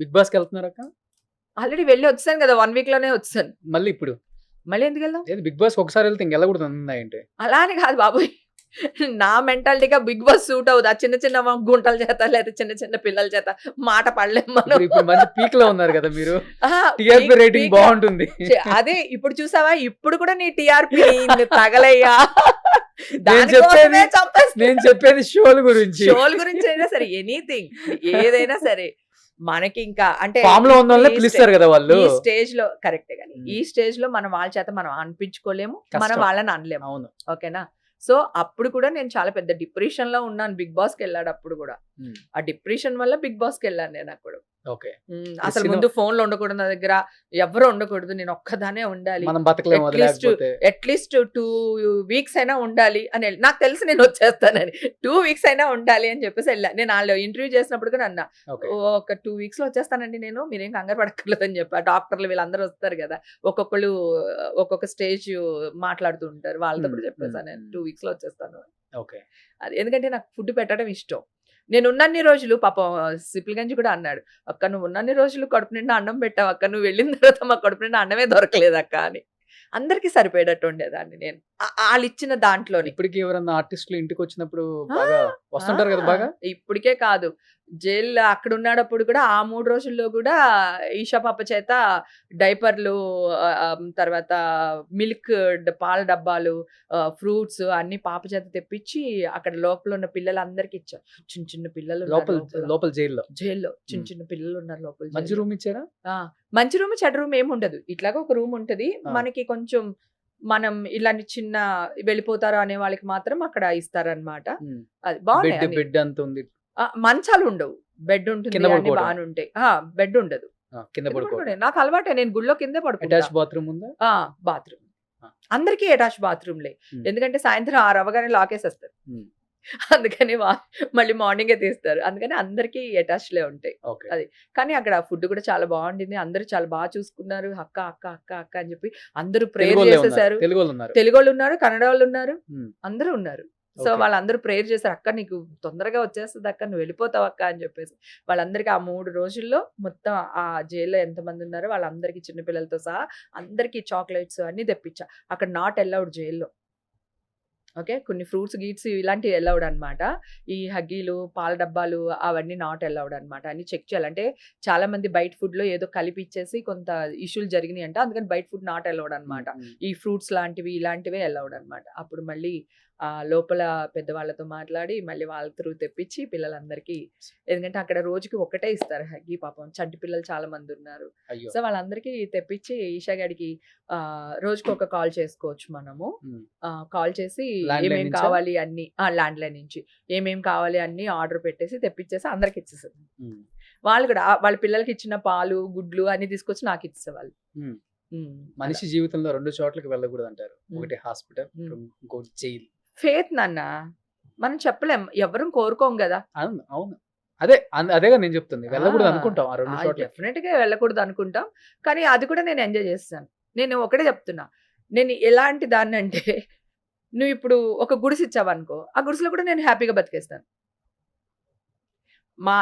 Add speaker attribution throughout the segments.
Speaker 1: Big బాస్‌కి వెళ్తున్నారక్క?
Speaker 2: Already వెళ్ళి వచ్చేసాను కదా! 1 వీక్‌లోనే వచ్చేసాను.
Speaker 1: మళ్ళీ ఇప్పుడు?
Speaker 2: మళ్ళీ ఎందుకెళ్దాం?
Speaker 1: ఏది బిగ్ బాస్‌కి ఒకసారి వెళ్తే ఇంకెళ్ళకూడదు ఉందా ఏంటి?
Speaker 2: అలా అని కాదు బాబోయ్! నా మెంటాలిటీ‌గా బిగ్ బాస్ సూట్ అవ్వదు. ఆ చిన్న చిన్న గుంటల చేత లేకపోతే చిన్న చిన్న పిల్లల చేత మాట పడలేం మనం.
Speaker 1: ఇప్పుడు మంచి పీక్‌లో ఉన్నారు కదా మీరు.
Speaker 2: అహా!
Speaker 1: టీఆర్పీ
Speaker 2: పీక్
Speaker 1: రేటింగ్
Speaker 2: పీక్‌లో
Speaker 1: బావుంటుంది.
Speaker 2: అదే ఇప్పుడు చూసావా? ఇప్పుడు కూడా నీ టీఆర్పీ తగలయ్యా.
Speaker 1: నేను
Speaker 2: దానికోసమే
Speaker 1: చెప్పేది
Speaker 2: చంపేస్తున్నా.
Speaker 1: నేను చెప్పేది షోల గురించి.
Speaker 2: షోల గురించి అయినా సరే ఎనీథింగ్ ఏదైనా సరే మనకి ఇంకా అంటే
Speaker 1: ఫామ్‌లో ఉన్నోళ్ళనే
Speaker 2: ఈ
Speaker 1: పిలుస్తారు కదా వాళ్ళు.
Speaker 2: ఈ స్టేజ్‌లో కరెక్టే గాని
Speaker 1: హ్మ్.
Speaker 2: ఈ స్టేజ్‌లో మనం వాళ్ళ చేత మనం అనిపించుకోలేము. మనం
Speaker 1: కష్టం.
Speaker 2: వాళ్ళని అనలేము.
Speaker 1: అవును.
Speaker 2: ఓకేనా? సో, అప్పుడు కూడా నేను చాలా పెద్ద డిప్రెషన్‌లో ఉన్నాను బిగ్ బాస్‌కెళ్ళాడప్పుడు గూడా.
Speaker 1: హ్మ్.
Speaker 2: ఆ డిప్రెషన్ వల్ల బిగ్ బాస్‌కెళ్ళాను నేనప్పుడు.
Speaker 1: ఓకే.
Speaker 2: అసలు
Speaker 1: సినిమా
Speaker 2: ముందు ఫోన్‌లు ఉండకూడదు నా దగ్గర. ఎవ్వరు ఉండకూడదు. నేను ఒక్కదాన్నే ఉండాలి.
Speaker 1: మనం బతకలేము అది లేకపోతే.
Speaker 2: అట్‌లీస్ట్ 2 వీక్స్ అయినా ఉండాలి అని నాకు తెలుసు నేను వచ్చేస్తానని. 2 వీక్స్ అయినా ఉండాలి అని చెప్పేసి ఎళ్ళా. నేను ఆళ్ళు ఇంటర్వ్యూ చేసినప్పుడు కూడా అన్నా.
Speaker 1: ఓకే.
Speaker 2: ఒక 2 వీక్స్‌లో వచ్చేస్తానండి నేను. మీరేం కంగారు పడక్కర్లేదని చెప్పా. డాక్టర్లు వీళ్ళందరూ వస్తారు గదా! ఒక్కొక్కళ్ళు ఒక్కొక్క స్టేజ్ మాట్లాడుతూ ఉంటారు. వాళ్ళతో కూడా చెప్పేసా నేను 2 వీక్స్‌లో వచ్చేస్తాను అని.
Speaker 1: ఓకే.
Speaker 2: అది ఎందుకంటే నాకు ఫుడ్ పెట్టడం ఇష్టం. నేనున్నన్ని రోజులు పాపం సిపిల్ గంజి కూడా అన్నాడు. "అక్క నువ్వున్నన్ని రోజులు కడుపు నిండా అన్నం పెట్టావక్క. నువ్వు వెళ్ళిన తర్వాత మాకు కడుపు నిండా అన్నమే దొరకలేదక్క" అని. అందరికి సరిపోయేటట్టు ఉండేదాన్ని నేను. ఆళ్ళిచ్చిన దాంట్లోని.
Speaker 1: ఇప్పటికి ఎవరన్నా ఆర్టిస్టులు ఇంటికొచ్చినప్పుడు
Speaker 2: ఆ!
Speaker 1: బాగా
Speaker 2: ఆ!
Speaker 1: వస్తుంటారు కదా బాగా?
Speaker 2: ఇప్పటికే కాదు. జైల్‌లో అక్కడున్నాడప్పుడు కూడా ఆ 3 రోజుల్లో గూడా ఈషా పాప చేత డైపర్‌లు తర్వాత మిల్క్ పాల డబ్బాలు, ఫ్రూట్స్ అన్నీ పాప చేత తెప్పించి అక్కడ లోపల ఉన్న పిల్లలందరికి ఇచ్చా. చిన్న చిన్న పిల్లలున్నారు
Speaker 1: లోపల
Speaker 2: లోపల.
Speaker 1: లోపల జైల్‌లో.
Speaker 2: జైల్‌లో చిన్న
Speaker 1: హ్మ్.
Speaker 2: చిన్న పిల్లలున్నారు లోపల
Speaker 1: మంచి
Speaker 2: జైల్‌లో.
Speaker 1: రూమ్ ఇచ్చారా?
Speaker 2: ఆ! మంచి రూమ్, చెడ్డ రూమ్ ఏముండదు. ఇట్లాగా ఒక రూమ్ ఉంటది.
Speaker 1: ఆ!
Speaker 2: మనకి కొంచెం మనం ఇలాంటి చిన్న వెళ్ళిపోతారు అనే వాళ్ళకి మాత్రం అక్కడ ఇస్తారనమాట.
Speaker 1: హ్మ్.
Speaker 2: అది బావున్నాయి అన్ని.
Speaker 1: బెడ్ అంత ఉంది.
Speaker 2: మంచాలుండవు. బెడ్ ఉంటుంది.
Speaker 1: కింద
Speaker 2: అన్నీ
Speaker 1: పడుకోవడమే.
Speaker 2: బానుంటాయి. బెడ్ ఉండదు.
Speaker 1: ఆ! కింద
Speaker 2: కింద
Speaker 1: పడుకోవడం.
Speaker 2: పడుకోవడమే. నాకు అలవాటే. నేను గుళ్ళో కిందే పడుకుంటా.
Speaker 1: అటాచ్డ్ బాత్రూమ్ ఉందా?
Speaker 2: ఆ! బాత్రూమ్.
Speaker 1: ఆ!
Speaker 2: అందరికీ అటాచ్ బాత్రూమ్‌లే.
Speaker 1: హ్మ్.
Speaker 2: ఎందుకంటే సాయంత్రం 6 అవ్వగానే లాకేసేస్తారు.
Speaker 1: హ్మ్.
Speaker 2: అందుకని మళ్ళీ మార్నింగే తీస్తారు. అందుకని అందరికీ అటాచ్‌లే ఉంటాయి.
Speaker 1: ఓకే.
Speaker 2: అది. కానీ అక్కడ ఫుడ్ కూడా చాలా బావుండింది. అందరూ చాలా చూసుకున్నారు. అక్క, అక్క, అక్క, అక్క అని చెప్పి అందరూ ప్రేయర్
Speaker 1: తెలుగోళ్ళే ఉన్నారు.
Speaker 2: చేసేసారు.
Speaker 1: తెలుగోళ్ళున్నారు.
Speaker 2: తెలుగోళ్ళున్నారు, కన్నడోళ్ళున్నారు.
Speaker 1: హ్మ్.
Speaker 2: అందరూ ఉన్నారు. So,
Speaker 1: okay.
Speaker 2: వాళ్ళందరూ ప్రేయర్ చేసారు. "అక్క నీకు తొందరగా వచ్చేస్తదక్క. నువ్వు వెళ్ళిపోతావక్క" అని చెప్పేసి. వాళ్ళందరికీ ఆ 3 రోజుల్లో మొత్తం ఆ జైల్‌లో ఎంతమందున్నారో వాళ్ళందరికీ చిన్న పిల్లలతో సహా అందరికీ చాక్లెట్స్ అన్నీ తెప్పించా. అక్కడ నాట్ అలౌడ్ జైల్‌లో. ఓకే. కొన్ని ఫ్రూట్స్, గీట్స్ ఇలాంటివి అలౌడ్ అనమాట. ఈ హగ్గీలు, పాల డబ్బాలు అవన్నీ నాట్ అలౌడ్ అనమాట. అన్నీ చెక్ చేయాలి. అంటే చాలామంది బయట ఫుడ్‌లో ఏదో కలిపి ఇచ్చేసి కొంత ఇష్యూలు జరిగినాయంట. అందుకని బయట ఫుడ్ నాట్ అలౌడ్
Speaker 1: హ్మ్.
Speaker 2: అనమాట.
Speaker 1: హ్మ్.
Speaker 2: ఈ ఫ్రూట్స్ లాంటివి ఇలాంటివే అలౌడ్ అనమాట. అప్పుడు మళ్ళీ లోపల పెద్దవాళ్ళతో మాట్లాడి మళ్ళీ వాళ్ళ త్రూ తెప్పించి పిల్లలందరికీ ఎందుకంటే అక్కడ రోజుకి ఒక్కటే ఇస్తారు హగ్గీ పాపం. చంటి పిల్లలు చాలా మందున్నారు.
Speaker 1: అయ్యో!
Speaker 2: సో, వాళ్ళందరికీ తెప్పించి ఈషా గాడికి రోజుకొక కాల్ చేసుకోవచ్చు మనము.
Speaker 1: హ్మ్.
Speaker 2: కాల్ చేసి
Speaker 1: ల్యాండ్‌లైన్
Speaker 2: ఏమేం
Speaker 1: నుంచా?
Speaker 2: కావాలి అన్నీ ల్యాండ్‌లైన్ నుంచి. ఏమేం కావాలి అన్నీ ఆర్డర్ పెట్టేసి తెప్పించేసి అందరికి ఇచ్చేసేది.
Speaker 1: హ్మ్.
Speaker 2: వాళ్ళు కూడా వాళ్ళ పిల్లలకి ఇచ్చిన పాలు, గుడ్లు అన్నీ తీసుకొచ్చి నాకిచ్చేసేవాళ్ళు.
Speaker 1: హ్మ్.
Speaker 2: హ్మ్. అలా.
Speaker 1: మనిషి జీవితంలో 2 చోట్లకి వెళ్ళకూడదంటారు.
Speaker 2: హ్మ్.
Speaker 1: ఒకటి హాస్పిటల్,
Speaker 2: హ్మ్.
Speaker 1: ఇంకోటి జైలు.
Speaker 2: ఫెయిత్ నాన్న. మనం చెప్పలేం. ఎవ్వరం కోరుకోం గదా!
Speaker 1: అవును. అవును. అదే అదేగా నేను చెప్తుంది.
Speaker 2: ఆ!
Speaker 1: వెళ్ళకూడదు అనుకుంటాం ఆ 2 చోట్లకి.
Speaker 2: డెఫినిట్‌గా వెళ్ళకూడదు అనుకుంటాం. కానీ అది కూడా నేను ఎంజాయ్ చేసేసాను. నేను ఒకటే చెప్తున్నా. నేను ఎలాంటి దాన్నంటే నువ్విప్పుడు ఒక గుడిసిచ్చావనుకో, ఆ గుడిసెలో కూడా నేను హ్యాపీగా బతికేస్తాను.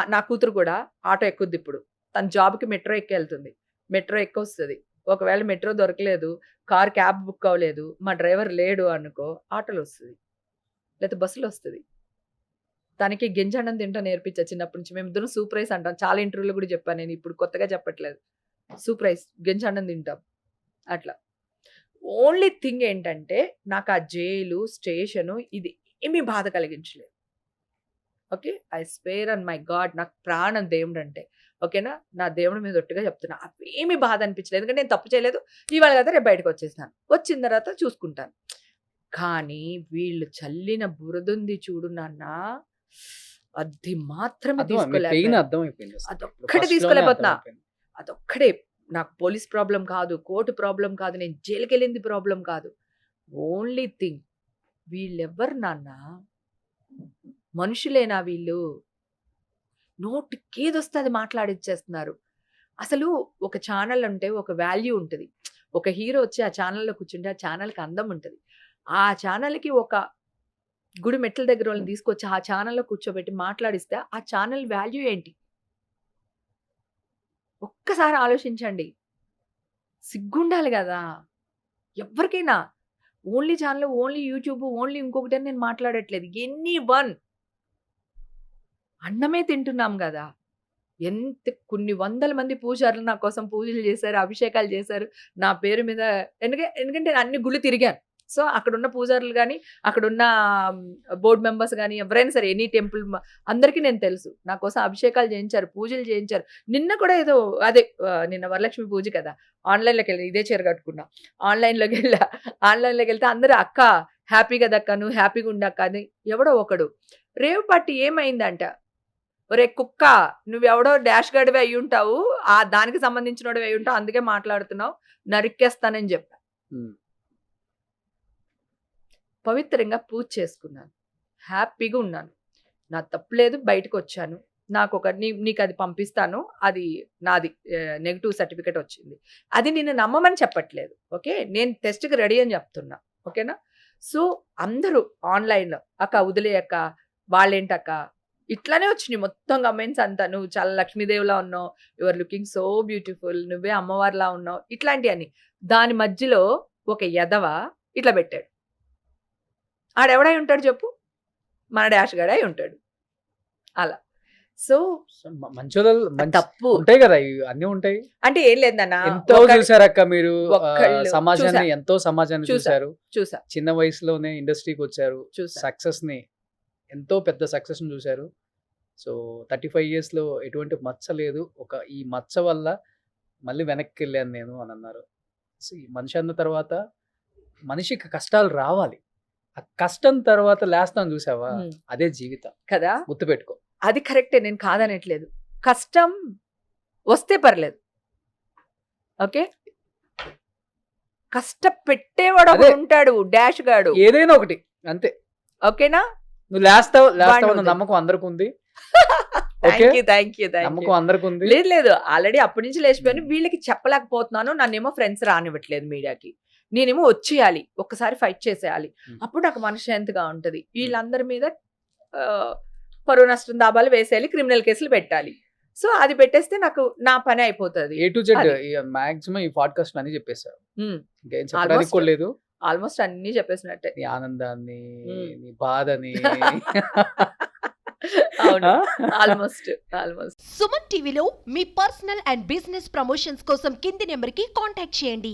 Speaker 2: నా కూతురు కూడా ఆటో ఎక్కుద్దిప్పుడు. తన జాబ్‌కి మెట్రో ఎక్కెళ్తుంది. మెట్రో ఎక్కొస్తది. ఒకవేళ మెట్రో దొరకలేదు, క్యాబ్ బుక్ అవ్వలేదు, మా డ్రైవర్ లేడు అనుకో, ఆటోలో ఒస్తది. లేతే బస్సులో ఒస్తది. తనకి గింజన్నం తినటం నేర్పించా చిన్నప్పటి నుంచి. మేమిద్దరం సూప్ రైస్ అంటాం. చాలా ఇంటర్వ్యూలో కూడా చెప్పా నేను. ఇప్పుడు కొత్తగా చెప్పట్లేదు. సూప్ రైస్ గింజన్నం తింటాం. అట్లా. ఓన్లీ థింగ్ ఏంటంటే, నాకు ఆ జైలు, స్టేషను ఇది ఏమీ బాధ కలిగించలేదు. Okay. I swear on my God నాకు ప్రాణం దేవుడంటే. ఓకేనా. నా దేవుడి మీద ఒట్టుగా చెప్తున్నా. అవేమి బాధ అనిపించలేదు. ఎందుకంటే నేను తప్పు చేయలేదు. ఇవాళ కాదా రేపు బయటకొచ్చేసినాను. వచ్చిన తర్వాత చూసుకుంటాను. కానీ వీళ్ళు చల్లిన బురదుంది చూడు నాన్న. అది మాత్రమే
Speaker 1: మీ పెయిన్
Speaker 2: తీసుకోలేకపోయాను.
Speaker 1: అర్థమైపోయిందసలు. ఇప్పుడు
Speaker 2: అదొక్కటే
Speaker 1: ఫస్ట్‌లోనే
Speaker 2: తీసుకోలేకపోతున్నా.
Speaker 1: అర్థమైపోయింది.
Speaker 2: అదొక్కడే. నాకు పోలీస్ ప్రాబ్లమ్ కాదు. కోర్ట్ ప్రాబ్లమ్ కాదు. నేను జైలుకెళ్ళింది ప్రాబ్లమ్ కాదు. ఓన్లీ థింగ్ వీళ్ళెవ్వరు నాన్న? మనుషులేనా వీళ్ళు? నోటికేదొస్తే అది మాట్లాడిచ్చేస్తున్నారు. అసలు ఒక ఛానెల్ అంటే ఒక వాల్యూ ఉంటది. ఒక హీరో వచ్చి ఆ ఛానెల్‌లో కూర్చుంటే ఆ ఛానెల్‌కి అందం ఉంటది. ఆ ఛానెల్‌కి ఒక గుడి మెట్ల దగ్గరోళ్ళని తీసుకొచ్చి ఆ ఛానెల్‌లో కూర్చోబెట్టి మాట్లాడిస్తే ఆ ఛానెల్ వాల్యూ ఏంటి? ఒక్కసారి ఆలోచించండి. సిగ్గుండాలి కదా ఎవరికైనా. Only channel, only YouTube, only ఇంకొకటి అని నేను మాట్లాడట్లేదు. ఎనీ వన్ అన్నమే తింటున్నాం కదా. కొన్ని వందల మంది పూజారులు నా కోసం పూజలు చేశారు, అభిషేకాలు చేశారు నా పేరు మీద. ఎందుకంటే నేను అన్ని గుళ్ళు తిరిగాను. సో అక్కడున్న పూజారులు కానీ, అక్కడున్న బోర్డు మెంబర్స్ కానీ, ఎవరైనా సరే ఎనీ టెంపుల్ అందరికీ నేను తెలుసు. నా కోసం అభిషేకాలు చేయించారు, పూజలు చేయించారు. నిన్న కూడా ఏదో అదే నిన్న వరలక్ష్మి పూజ కదా, ఆన్లైన్లోకి వెళ్ళి ఇదే చీర కట్టుకున్నా. ఆన్లైన్లోకి వెళ్తే అందరూ అక్క హ్యాపీ కదా అక్క, నువ్వు హ్యాపీగా ఉండక్క అని. ఎవడో ఒకడు రేవు పార్టీ ఏమైందంట, ఒరే కుక్క నువ్వెవడో డాష్ గడివి అయి ఉంటావు, ఆ దానికి సంబంధించిన అయి ఉంటావు, అందుకే మాట్లాడుతున్నావు, నరికేస్తానని చెప్పా. పవిత్రంగా పూజ చేసుకున్నాను, హ్యాపీగా ఉన్నాను, నా తప్పులేదు, బయటకు వచ్చాను. నాకు నీకు అది పంపిస్తాను, అది నాది నెగిటివ్ సర్టిఫికేట్ వచ్చింది, అది నిన్ను నమ్మమని చెప్పట్లేదు. ఓకే, నేను టెస్ట్కి రెడీ అని చెప్తున్నా. ఓకేనా? సో అందరూ ఆన్లైన్లో అక్క వదిలేయక్క, వాళ్ళేంటక్క, ఇట్లానే వచ్చినాయి మొత్తం కమెంట్స్ అంతా. నువ్వు చాలా లక్ష్మీదేవిలా ఉన్నావు, యువర్ లుకింగ్ సో బ్యూటిఫుల్, నువ్వే అమ్మవారిలా ఉన్నావు, ఇట్లాంటివన్నీ. దాని మధ్యలో ఒక ఎదవ ఇట్లా పెట్టాడు. ఆడెవడై ఉంటాడు చెప్పు? మన డాష్ గడై ఉంటాడు. అలా సో తప్పు
Speaker 1: ఉంటాయి కదా, అన్ని ఉంటాయి.
Speaker 2: అంటే ఏం లేదన్నా,
Speaker 1: ఎంతో చూసారక్క మీరు, సమాజాన్ని ఎంతో సమాజాన్ని చూసారు. చిన్న వయసులోనే ఇండస్ట్రీకి వచ్చారు, సక్సెస్ ని ఎంతో పెద్ద సక్సెస్ ని చూశారు. సో 35 years లో ఎటువంటి మచ్చ లేదు. ఈ మచ్చ వల్ల మళ్ళీ వెనక్కి వెళ్ళాను నేను అని అన్నారు. సో ఈ మనిషి అన్న తర్వాత మనిషికి కష్టాలు రావాలి, ఆ కష్టం తర్వాత లేస్తాను చూసావా, అదే జీవితం కదా, గుర్తుపెట్టుకో.
Speaker 2: అది కరెక్టే, నేను కాదనట్లేదు. కష్టం వస్తే పర్లేదు, ఓకే, కష్టపెట్టేవాడు ఉంటాడు డాష్ గాడు,
Speaker 1: ఏదైనా ఒకటి అంతే.
Speaker 2: ఓకేనా?
Speaker 1: నువ్వు లేస్తావు అన్న నమ్మకం అందరికి ఉంది. నమ్మకం అందరికి ఉంది.
Speaker 2: లేదు ఆల్రెడీ అప్పటి నుంచి లేచిపోయాను. వీళ్ళకి చెప్పలేకపోతున్నాను, నన్నేమో ఫ్రెండ్స్ రానివ్వట్లేదు మీడియాకి, నేనేమో వచ్చేయాలి, ఒక్కసారి ఫైట్ చేసేయాలి, అప్పుడు నాకు మనశ్శాంతిగా ఉంటది. వీళ్ళందరి మీద పరువు నష్టం దాబాలు వేసేయాలి, క్రిమినల్ కేసులు పెట్టాలి. సో అది పెట్టేస్తే నాకు నా పని అయిపోతుంది.
Speaker 1: A to Z మాక్సిమం ఈ పాడ్కాస్ట్ అని చెప్పేశారు, ఇంకేం చెప్పడానికి కూడా లేదు.
Speaker 2: ఆల్మోస్ట్ అన్ని చెప్పేసినట్టే,
Speaker 1: నీ ఆనందాన్ని, నీ బాధని.
Speaker 2: ఆల్మోస్ట్
Speaker 3: సుమన్ టీవీలో మీ పర్సనల్ అండ్ బిజినెస్ ప్రమోషన్స్ కోసం కింది నెంబర్కి కాంటాక్ట్ చేయండి.